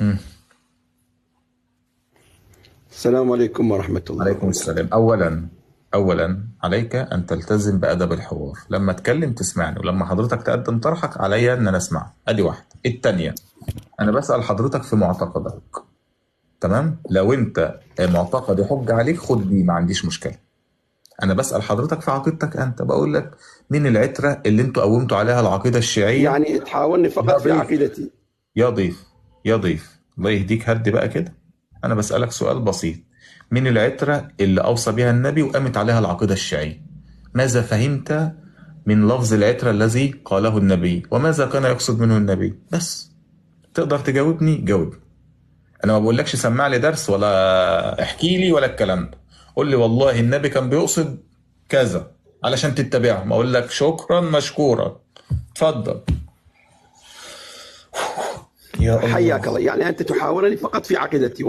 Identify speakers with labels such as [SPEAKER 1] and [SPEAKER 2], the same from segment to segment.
[SPEAKER 1] مم.
[SPEAKER 2] السلام عليكم ورحمة الله
[SPEAKER 1] عليكم
[SPEAKER 2] وبركاته.
[SPEAKER 1] السلام. أولا عليك أن تلتزم بأدب الحوار، لما أتكلم تسمعني، ولما حضرتك تقدم طرحك عليا أن أنا أسمع. أدي واحدة. التانية، أنا بسأل حضرتك في معتقدك، تمام؟ لو أنت معتقد يحج عليك خد بيه، ما عنديش مشكلة. أنا بسأل حضرتك في عقيدتك أنت، بقول لك مين العترة اللي أنتوا قومتوا عليها العقيدة الشيعية؟
[SPEAKER 2] يعني تحاولني
[SPEAKER 1] يا
[SPEAKER 2] فقط في
[SPEAKER 1] ضيف
[SPEAKER 2] عقيدتي.
[SPEAKER 1] يا ضيف يا ضيف، الله يهديك، هدي بقى كده. أنا بسألك سؤال بسيط: مين العترة اللي أوصى بها النبي وقامت عليها العقيدة الشيعية؟ ماذا فهمت من لفظ العترة الذي قاله النبي، وماذا كان يقصد منه النبي؟ بس تقدر تجاوبني؟ جاوبني. أنا ما بقولكش سمع لي درس ولا احكي لي ولا الكلام ده. قول لي والله النبي كان بيقصد كذا علشان تتبعه، ما أقول لك شكرا مشكورا. اتفضل. يا
[SPEAKER 2] حياك
[SPEAKER 1] الله.
[SPEAKER 2] الله. يعني أنت تحاورني فقط في عقيدتي،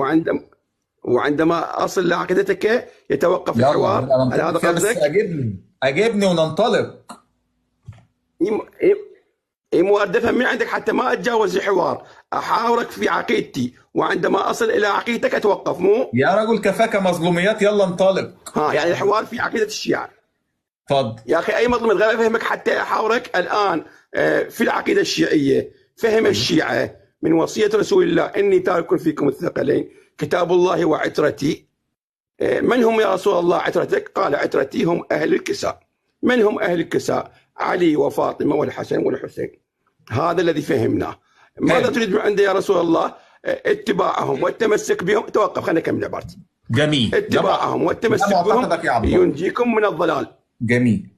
[SPEAKER 2] وعندما أصل لعقيدتك يتوقف
[SPEAKER 1] يلا
[SPEAKER 2] الحوار.
[SPEAKER 1] نبقى
[SPEAKER 2] هل
[SPEAKER 1] ننطلق
[SPEAKER 2] هذا
[SPEAKER 1] فيها، بس
[SPEAKER 2] قصدك؟
[SPEAKER 1] أجبني وننطلق.
[SPEAKER 2] مو أفهم من عندك حتى ما أتجاوز الحوار، أحاورك في عقيدتي، وعندما أصل إلى عقيدتك أتوقف، مو؟
[SPEAKER 1] يا رجل كفاك مظلوميات، يلا انطلق.
[SPEAKER 2] ها، يعني الحوار في عقيدة الشيعة.
[SPEAKER 1] اتفضل.
[SPEAKER 2] يا أخي أي مظلوم غير أفهمك حتى أحاورك الآن في العقيدة الشيعية. فهم
[SPEAKER 1] ايوه.
[SPEAKER 2] الشيعة من وصية رسول الله: إني تارك فيكم الثقلين كتاب الله وعترتي. من هم يا رسول الله عترتك؟ قال: عترتي هم أهل الكساء. من هم أهل الكساء؟ علي وفاطمة والحسن والحسين. هذا الذي فهمناه. ماذا
[SPEAKER 1] حلو.
[SPEAKER 2] تريد من عندي يا رسول الله؟ اتباعهم والتمسك بهم. توقف، خليني أكمل عبارتي.
[SPEAKER 1] جميل.
[SPEAKER 2] اتباعهم
[SPEAKER 1] ده
[SPEAKER 2] والتمسك بهم
[SPEAKER 1] معتقدك يا عبد الله.
[SPEAKER 2] ينجيكم من الضلال.
[SPEAKER 1] جميل.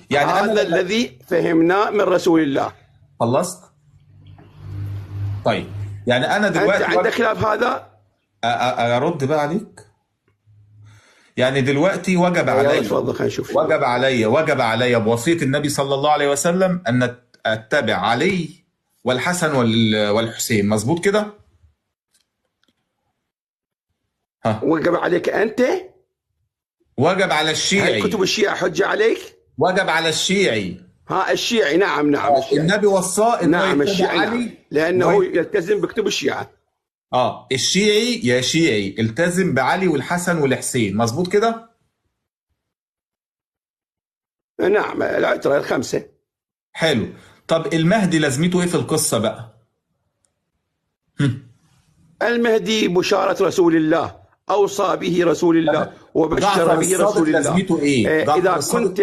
[SPEAKER 1] يعني انا
[SPEAKER 2] هذا
[SPEAKER 1] لما
[SPEAKER 2] الذي فهمناه من رسول الله.
[SPEAKER 1] خلصت. طيب، يعني انا
[SPEAKER 2] أنت
[SPEAKER 1] دلوقتي
[SPEAKER 2] عندك خلاف هذا؟
[SPEAKER 1] ارد بقى عليك. يعني دلوقتي
[SPEAKER 2] يلا تفضل، خلينا نشوف شنو.
[SPEAKER 1] وجب علي بوصية النبي صلى الله عليه وسلم ان اتبع علي والحسن والحسين، مظبوط كده؟ ها.
[SPEAKER 2] وجب عليك أنت؟
[SPEAKER 1] وجب على
[SPEAKER 2] هل
[SPEAKER 1] الشيعي.
[SPEAKER 2] كتب الشيعة حجة عليك؟
[SPEAKER 1] وجب على الشيعي.
[SPEAKER 2] ها، الشيعي، نعم نعم الشيعي.
[SPEAKER 1] النبي وصاه انه
[SPEAKER 2] نعم
[SPEAKER 1] يتبع
[SPEAKER 2] الشيعي، نعم،
[SPEAKER 1] علي.
[SPEAKER 2] لأنه يلتزم بكتب الشيعة.
[SPEAKER 1] الشيعي يا شيعي التزم بعلي والحسن والحسين، مظبوط كده؟
[SPEAKER 2] نعم، العترة الخمسة.
[SPEAKER 1] حلو. طب المهدي لازمته ايه في القصة بقى؟
[SPEAKER 2] المهدي بشارة رسول الله، أوصى به رسول الله وبشر
[SPEAKER 1] جعفر
[SPEAKER 2] به
[SPEAKER 1] الصادق
[SPEAKER 2] رسول الله.
[SPEAKER 1] لازمته ايه؟
[SPEAKER 2] إذا كنت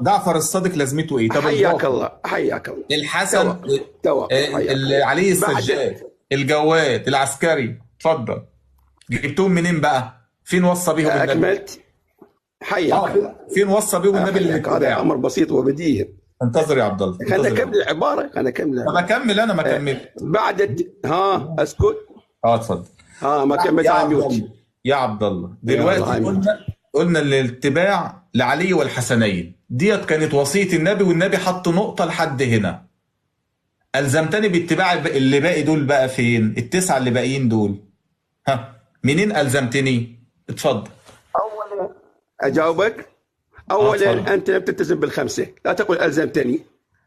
[SPEAKER 1] جعفر الصادق لازمته ايه؟ طب
[SPEAKER 2] حياك
[SPEAKER 1] الباقر،
[SPEAKER 2] الله، حياك الله.
[SPEAKER 1] الحسن،
[SPEAKER 2] توقف توقف، حياك الله.
[SPEAKER 1] علي
[SPEAKER 2] بعد
[SPEAKER 1] السجاد، الجواد العسكري، اتفضل. جبتهم منين بقى؟ فين وصى بيهم النبي؟
[SPEAKER 2] أكملت. حياك الله.
[SPEAKER 1] فين وصى بيهم النبي
[SPEAKER 2] حياك، هذا
[SPEAKER 1] للاتباع؟
[SPEAKER 2] أمر بسيط وبديهي.
[SPEAKER 1] انتظر يا عبد الله،
[SPEAKER 2] خلينا
[SPEAKER 1] انتظر يا عبد
[SPEAKER 2] نكمل
[SPEAKER 1] الله.
[SPEAKER 2] العبارة، خلينا نكمل
[SPEAKER 1] طب
[SPEAKER 2] العبارة.
[SPEAKER 1] اكمل، انا ما كملت.
[SPEAKER 2] ها اسكت.
[SPEAKER 1] اتفضل.
[SPEAKER 2] ما كملت
[SPEAKER 1] يا
[SPEAKER 2] على
[SPEAKER 1] عبد
[SPEAKER 2] ميوت.
[SPEAKER 1] الله، يا عبد الله،
[SPEAKER 2] يلا
[SPEAKER 1] دلوقتي
[SPEAKER 2] هاي ميوت.
[SPEAKER 1] قلنا الاتباع لعلي والحسنين ديت كانت وصية النبي، والنبي حط نقطة لحد هنا. ألزمتني باتباع اللي باقي دول بقى فين؟ التسعة اللي باقيين دول، ها منين ألزمتني؟ اتفضل.
[SPEAKER 2] اولا اجاوبك.
[SPEAKER 1] اتفضل.
[SPEAKER 2] اولا انت لم تلتزم بالخمسه، لا تقول الزمتني.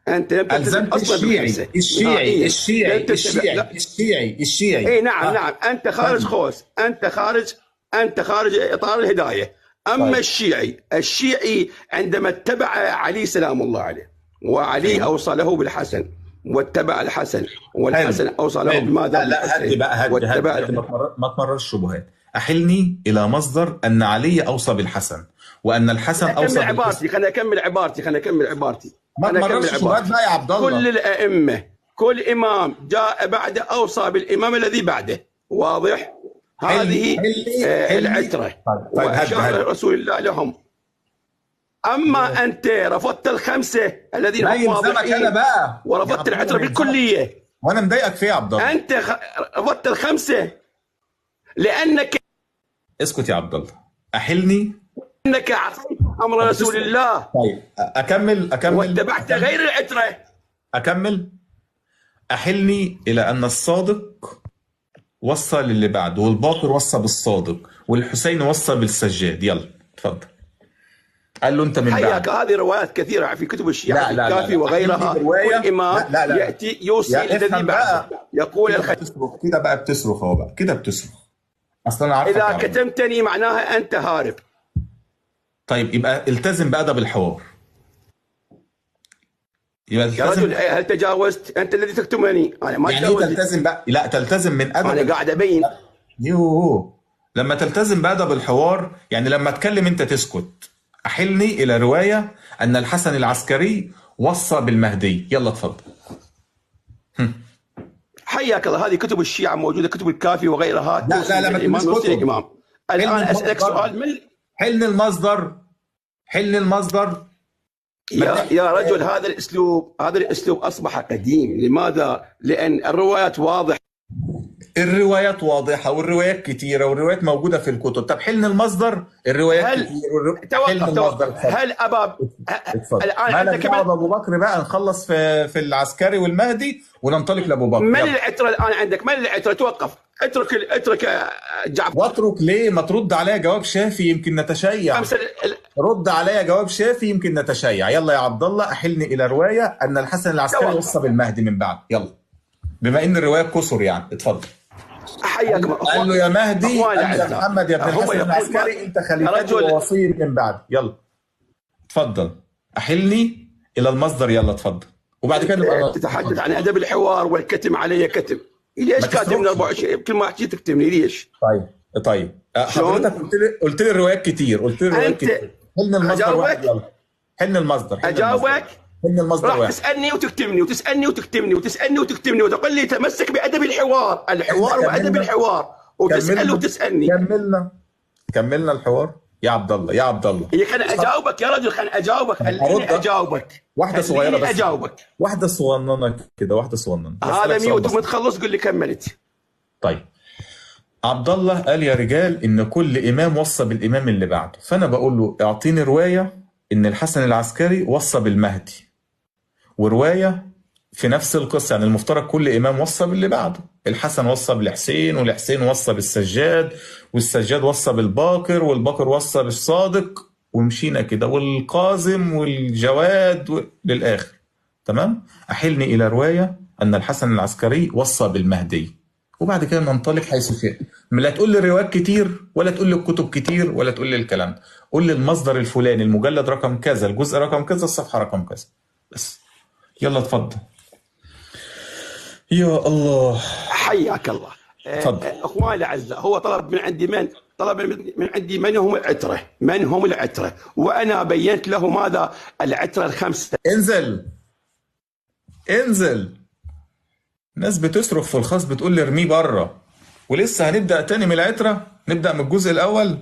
[SPEAKER 2] انت لم تلتزم
[SPEAKER 1] ألزمت
[SPEAKER 2] اصلا
[SPEAKER 1] الشيعي
[SPEAKER 2] بالخمسه
[SPEAKER 1] الشيعي
[SPEAKER 2] نهائيا. لم
[SPEAKER 1] الشيعي
[SPEAKER 2] تتبع، لا.
[SPEAKER 1] الشيعي.
[SPEAKER 2] اي نعم
[SPEAKER 1] ها.
[SPEAKER 2] نعم، انت خارج
[SPEAKER 1] طيب.
[SPEAKER 2] خوص، انت خارج اطار الهدايه. اما
[SPEAKER 1] طيب.
[SPEAKER 2] الشيعي عندما اتبع علي سلام الله عليه، وعلي
[SPEAKER 1] ايوه.
[SPEAKER 2] اوصى له بالحسن، واتبع الحسن،
[SPEAKER 1] حلو.
[SPEAKER 2] والحسن اوصى له
[SPEAKER 1] حلو.
[SPEAKER 2] بماذا؟
[SPEAKER 1] لا هدي
[SPEAKER 2] بالحسين،
[SPEAKER 1] بقى،
[SPEAKER 2] واتبع
[SPEAKER 1] هدي ما تمررش الشبهات. أحلني إلى مصدر أن علي أوصى بالحسن وأن الحسن أوصى
[SPEAKER 2] اكمل
[SPEAKER 1] بالحسن.
[SPEAKER 2] عبارتي، خليني اكمل عبارتي،
[SPEAKER 1] ما
[SPEAKER 2] خليني اكمل
[SPEAKER 1] تمررش شبهات
[SPEAKER 2] عبارتي.
[SPEAKER 1] بقى يا عبد الله.
[SPEAKER 2] كل الائمه، كل امام جاء بعده اوصى بالامام الذي بعده. واضح؟ هذه
[SPEAKER 1] حلي.
[SPEAKER 2] العتره،
[SPEAKER 1] طيب
[SPEAKER 2] واشار رسول الله لهم. اما انت رفضت الخمسه الذين
[SPEAKER 1] ما
[SPEAKER 2] هم
[SPEAKER 1] يلزمك انا
[SPEAKER 2] واضحين،
[SPEAKER 1] بقى يا
[SPEAKER 2] ورفضت
[SPEAKER 1] عبد الله،
[SPEAKER 2] العتره
[SPEAKER 1] ما يلزمك.
[SPEAKER 2] بالكليه.
[SPEAKER 1] وانا مضايقك في ايه يا عبد الله؟
[SPEAKER 2] انت رفضت الخمسه لانك
[SPEAKER 1] اسكت يا عبد الله. احلني.
[SPEAKER 2] عصيت امر
[SPEAKER 1] طب
[SPEAKER 2] رسول
[SPEAKER 1] اسكت.
[SPEAKER 2] الله
[SPEAKER 1] طيب اكمل
[SPEAKER 2] واتبعت غير العتره.
[SPEAKER 1] اكمل. احلني الى ان الصادق وصى للي بعده، والباقر وصى بالصادق، والحسين وصى بالسجاد. يلا اتفضل. قال له انت من
[SPEAKER 2] حياك،
[SPEAKER 1] بعد.
[SPEAKER 2] هذه روايات كثيرة في كتب الشيعة، في الكافي
[SPEAKER 1] لا.
[SPEAKER 2] وغيرها.
[SPEAKER 1] أحلني برواية.
[SPEAKER 2] كل إمام
[SPEAKER 1] لا.
[SPEAKER 2] يأتي يوصي
[SPEAKER 1] يا
[SPEAKER 2] الذي
[SPEAKER 1] افهم
[SPEAKER 2] بعده.
[SPEAKER 1] بقى.
[SPEAKER 2] يقول
[SPEAKER 1] كده بقى بتصرخ، كده بقى بتصرخ اهو بقى، كده بتصرخ. اصلا انا عارفك يا
[SPEAKER 2] إذا
[SPEAKER 1] عبد الله.
[SPEAKER 2] كتمتني معناها أنت هارب.
[SPEAKER 1] طيب يبقى التزم بأدب الحوار. يبقى
[SPEAKER 2] يا
[SPEAKER 1] تلتزم.
[SPEAKER 2] رجل هل تجاوزت؟ أنت الذي تكتمني، أنا ما
[SPEAKER 1] يعني ايه
[SPEAKER 2] تجاوزت.
[SPEAKER 1] تلتزم بقى؟ لا، تلتزم من ادب
[SPEAKER 2] أنا قاعد أبين.
[SPEAKER 1] يوه. لما تلتزم بأدب الحوار يعني لما اتكلم انت تسكت. احلني الى رواية ان الحسن العسكري وصى بالمهدي. يلا اتفضل.
[SPEAKER 2] حياك الله، هذه كتب الشيعة موجودة، كتب الكافي وغيرها.
[SPEAKER 1] لا لا، ما
[SPEAKER 2] الإمام
[SPEAKER 1] تقوليش
[SPEAKER 2] يوصي
[SPEAKER 1] كتب.
[SPEAKER 2] الإمام. الآن
[SPEAKER 1] حلني
[SPEAKER 2] أسألك
[SPEAKER 1] المصدر.
[SPEAKER 2] سؤال من
[SPEAKER 1] حلني المصدر. حلني المصدر.
[SPEAKER 2] يا رجل، هذا الأسلوب أصبح قديم. لماذا؟ لأن الروايات واضحة.
[SPEAKER 1] الروايات واضحة والروايات كتيرة والروايات موجودة في الكتب. طب حلني المصدر. الروايات
[SPEAKER 2] هل
[SPEAKER 1] كتير حلني
[SPEAKER 2] توقف
[SPEAKER 1] المصدر. اتفضل.
[SPEAKER 2] هل أبا
[SPEAKER 1] اتفضل.
[SPEAKER 2] الآن
[SPEAKER 1] مالك
[SPEAKER 2] عندك
[SPEAKER 1] دعوة بأبو بكر بقى، نخلص في العسكري والمهدي وننطلق لأبو بكر.
[SPEAKER 2] من
[SPEAKER 1] يلا.
[SPEAKER 2] العترة الآن عندك؟ من العترة؟ توقف، اترك جعفر.
[SPEAKER 1] واترك ليه؟ ما ترد عليا جواب شافي يمكن نتشيع. رد عليا جواب شافي يمكن نتشيع. يلا يا عبد الله، احلني الى روايه ان الحسن العسكري وصى بالمهدي من بعد. يلا. بما ان الروايه كسر يعني. اتفضل.
[SPEAKER 2] حياك
[SPEAKER 1] قال له يا مهدي، قال له يا محمد يا ابن
[SPEAKER 2] هو
[SPEAKER 1] الحسن
[SPEAKER 2] يقول
[SPEAKER 1] العسكري انت خليفتي ووصي من بعد. يلا. اتفضل. احلني الى المصدر. يلا اتفضل. وبعد كده نبقى
[SPEAKER 2] تتحدث عن ادب الحوار والكتم علي كتم. ليش كاتبني 24 كل ما احكي تكتمني ليش؟
[SPEAKER 1] طيب حضرتك قلت لي الروايات كتير. قلت لي الروايات كتير. حلني المصدر واحد. يلا. حلني المصدر.
[SPEAKER 2] اجاوبك.
[SPEAKER 1] حلني المصدر
[SPEAKER 2] راح
[SPEAKER 1] واحد.
[SPEAKER 2] تسالني وتكتمني وتسالني وتكتمني وتسالني وتكتمني وتقول لي تمسك بادب الحوار، الحوار وادب الحوار، وتسال وتسالني.
[SPEAKER 1] كملنا الحوار يا عبد الله. يا عبد الله،
[SPEAKER 2] خليني اجاوبك يا رجل، خليني اجاوبك. خليني اجاوبك.
[SPEAKER 1] واحده صغيره بس.
[SPEAKER 2] اجاوبك.
[SPEAKER 1] واحده صغننه كده، واحده صغننه.
[SPEAKER 2] هذا ميوت وما تخلص قول لي كملت.
[SPEAKER 1] طيب. عبد الله قال يا رجال ان كل امام وصى بالامام اللي بعده، فانا بقول له اعطيني روايه ان الحسن العسكري وصى بالمهدي، وروايه في نفس القصه. يعني المفترض كل امام وصى باللي بعده. الحسن وصى بالحسين، والحسين وصى بالسجاد، والسجاد وصى بالباقر، والباقر وصى بالصادق، ومشينا كده، والقاسم والجواد للاخر. تمام. احلني الى روايه ان الحسن العسكري وصى بالمهدي، وبعد كده ننطلق حيث شئت. لا تقول لي الروايات كتير، ولا تقول لي الكتب كتير، ولا تقول لي الكلام ده. قول لي المصدر الفلاني، المجلد رقم كذا، الجزء رقم كذا، الصفحه رقم كذا بس. يلا اتفضل. يا الله.
[SPEAKER 2] حياك الله.
[SPEAKER 1] اتفضل.
[SPEAKER 2] اخواني الاعزاء، هو طلب من عندي من عندي من هم العتره، من هم العتره، وانا بينت له ماذا العتره الخمسه.
[SPEAKER 1] انزل. ناس بتصرخ في الخاص بتقول لي ارميه بره، ولسه هنبدا تاني من العتره. نبدا من الجزء الاول.